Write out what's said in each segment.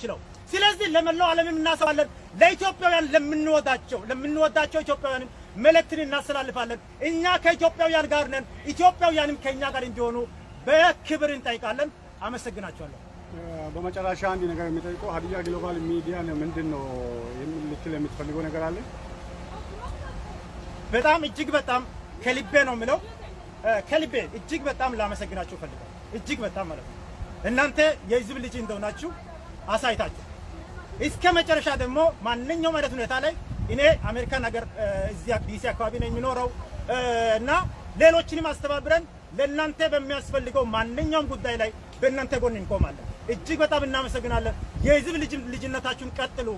የምንችለው። ስለዚህ ለመላው ዓለም እናሰባለን። ለኢትዮጵያውያን ለምንወዳቸው ኢትዮጵያውያን መልእክትን እናስተላልፋለን። እኛ ከኢትዮጵያውያን ጋር ነን፣ ኢትዮጵያውያንም ከኛ ጋር እንዲሆኑ በክብር እንጠይቃለን። አመሰግናችኋለሁ። በመጨረሻ አንድ ነገር የሚጠይቀው ሀዲያ ግሎባል ሚዲያ ምንድነው ልትል የምትፈልገው ነገር አለ? በጣም እጅግ በጣም ከልቤ ነው የምለው። ከልቤ እጅግ በጣም ላመሰግናችሁ ፈልጋለሁ። እጅግ በጣም ማለት ነው። እናንተ የህዝብ ልጅ እንደሆናችሁ አሳይታችሁ እስከ መጨረሻ ደግሞ ማንኛውም አይነት ሁኔታ ላይ እኔ አሜሪካን ሀገር እዚያ ዲሲ አካባቢ ነው የሚኖረው እና ሌሎችንም አስተባብረን ለእናንተ በሚያስፈልገው ማንኛውም ጉዳይ ላይ በእናንተ ጎን እንቆማለን። እጅግ በጣም እናመሰግናለን። የህዝብ ልጅነታችሁን ቀጥሉ፣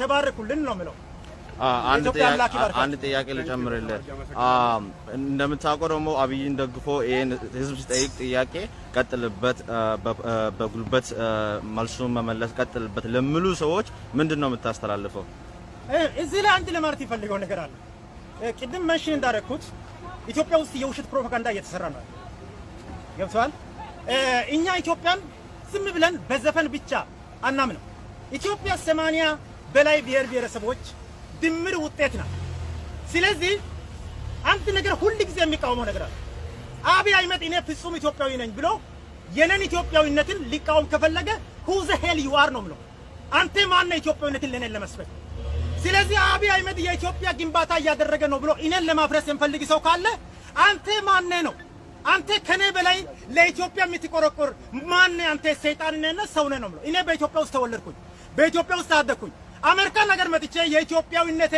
ተባረኩልን ነው የምለው። አንድ ጥያቄ ልጨምርልህ። እንደምታውቀው ደግሞ አብይን ደግፎ ይሄን ህዝብ ሲጠይቅ ጥያቄ ቀጥልበት፣ በጉልበት መልሱን መመለስ ቀጥልበት ለሚሉ ሰዎች ምንድነው የምታስተላልፈው? እዚህ ላይ አንድ ለማለት ይፈልገው ነገር አለ። ቅድም መንሽን እንዳደረኩት ኢትዮጵያ ውስጥ የውሸት ፕሮፓጋንዳ እየተሰራ ነው። ገብቷል? እኛ ኢትዮጵያን ዝም ብለን በዘፈን ብቻ አናምነው። ኢትዮጵያ 80 በላይ ብሔር ብሔረሰቦች ድምር ውጤት ናት። ስለዚህ አንድ ነገር ሁሉ ጊዜ የሚቃወመው ነገር አለ። አብይ አህመድ እኔ ፍጹም ኢትዮጵያዊ ነኝ ብሎ የነን ኢትዮጵያዊነትን ሊቃወም ከፈለገ who the hell you are ነው ብሎ አንተ ማን ነህ ኢትዮጵያዊነትን ለኔን ለመስበክ? ስለዚህ አብይ አህመድ የኢትዮጵያ ግንባታ እያደረገ ነው ብሎ እኔን ለማፍረስ የሚፈልግ ሰው ካለ አንተ ማን ነህ ነው? አንተ ከኔ በላይ ለኢትዮጵያ የምትቆረቆር ማን ነህ? አንተ ሰይጣን ነህና ሰው ነህ ነው ብሎ እኔ በኢትዮጵያ ውስጥ ተወለድኩኝ፣ በኢትዮጵያ ውስጥ አደግኩኝ። አሜሪካን ነገር መጥቼ የኢትዮጵያዊነቴ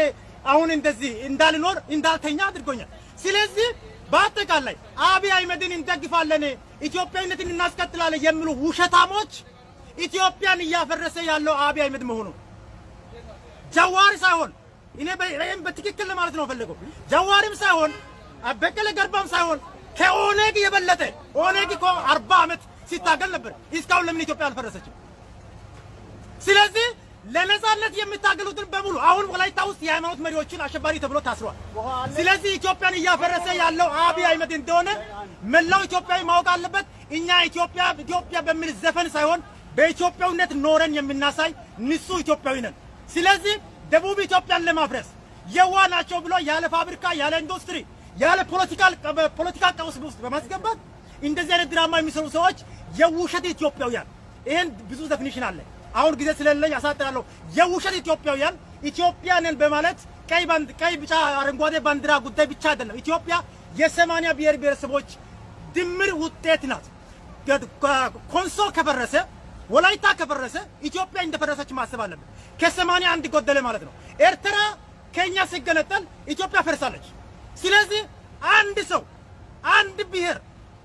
አሁን እንደዚህ እንዳልኖር እንዳልተኛ አድርጎኛል። ስለዚህ በአጠቃላይ አብይ አህመድን እንደግፋለን፣ ኢትዮጵያዊነትን እናስቀጥላለን የሚሉ ውሸታሞች ኢትዮጵያን እያፈረሰ ያለው አብይ አህመድ መሆኑ ጀዋር ሳይሆን እኔ በትክክል ለማለት ነው ፈልገው ጀዋርም ሳይሆን በቀለ ገርባም ሳይሆን ከኦነግ የበለጠ ኦነግ እኮ 40 ዓመት ሲታገል ነበር። እስካሁን ለምን ኢትዮጵያ አልፈረሰችም? ስለዚህ ለነጻነት የሚታገሉትን በሙሉ አሁን ወላይታ ውስጥ የሃይማኖት መሪዎችን አሸባሪ ተብሎ ታስሯል። ስለዚህ ኢትዮጵያን እያፈረሰ ያለው አብይ አህመድ እንደሆነ መላው ኢትዮጵያዊ ማወቅ አለበት። እኛ ኢትዮጵያ በሚል ዘፈን ሳይሆን በኢትዮጵያዊነት ኖረን የምናሳይ ንጹህ ኢትዮጵያዊ ነን። ስለዚህ ደቡብ ኢትዮጵያን ለማፍረስ የዋ ናቸው ብሎ ያለ ፋብሪካ ያለ ኢንዱስትሪ ያለ ፖለቲካ ቀውስ ውስጥ በማስገባት እንደዚህ አይነት ድራማ የሚሰሩ ሰዎች የውሸት ኢትዮጵያውያን፣ ይሄን ብዙ ዴፊኒሽን አለ። አሁን ጊዜ ስለሌለኝ አሳጥራለሁ። የውሸት ኢትዮጵያውያን ኢትዮጵያንን በማለት ቀይ ቢጫ አረንጓዴ ባንዲራ ጉዳይ ብቻ አይደለም። ኢትዮጵያ የ80 ብሔር ብሔረሰቦች ድምር ውጤት ናት። ኮንሶ ከፈረሰ ወላይታ ከፈረሰ ኢትዮጵያ እንደፈረሰች ማሰብ አለበት። ከ80 አንድ ጎደለ ማለት ነው። ኤርትራ ከኛ ሲገነጠል ኢትዮጵያ ፈርሳለች። ስለዚህ አንድ ሰው አንድ ብሔር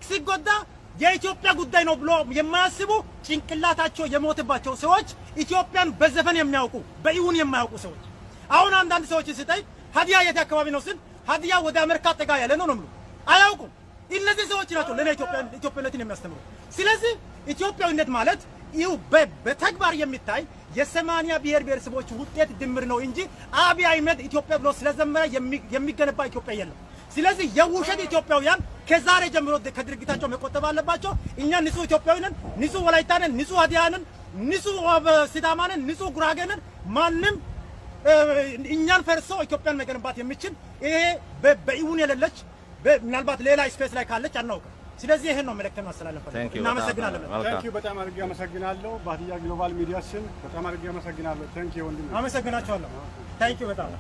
ሲጎዳ የኢትዮጵያ ጉዳይ ነው ብሎ የማያስቡ ጭንቅላታቸው የሞተባቸው ሰዎች ኢትዮጵያን በዘፈን የሚያውቁ በይሁን የማያውቁ ሰዎች አሁን አንዳንድ ሰዎች ሲታይ ሀዲያ የት አካባቢ ነው ስል ሀዲያ ወደ አሜሪካ ጠጋ ያለ ነው ነው አያውቁም። እነዚህ ሰዎች ናቸው ለኔ ኢትዮጵያነትን የሚያስተምሩ። ስለዚህ ኢትዮጵያዊነት ማለት ይው በተግባር የሚታይ የ80 ብሔር ብሔረሰቦች ውጤት ድምር ነው እንጂ አብይ አህመድ ኢትዮጵያ ብሎ ስለዘመረ የሚገነባ ኢትዮጵያ የለም። ስለዚህ የውሸት ኢትዮጵያውያን ከዛሬ ጀምሮ ከድርጊታቸው መቆጠብ አለባቸው። እኛ ንጹህ ኢትዮጵያዊ ነን፣ ንጹህ ወላይታ ነን፣ ንጹህ ሀዲያ ነን፣ ንጹህ ሲዳማ ነን፣ ንጹህ ጉራጌ ነን። ማንም እኛን ፈርሶ ኢትዮጵያን መገንባት የሚችል ይሄ በይሁን የሌለች ምናልባት ሌላ ስፔስ ላይ ካለች አናውቅም። ስለዚህ ይሄን ነው መልእክት ማስተላለፍ። እናመሰግናለን። ታንኪዩ በጣም አድርጌ አመሰግናለሁ። በሀዲያ ግሎባል ሚዲያ ስም በጣም አድርጌ አመሰግናለሁ። ታንኪዩ ወንድም፣ አመሰግናችኋለሁ። ታንኪዩ በጣም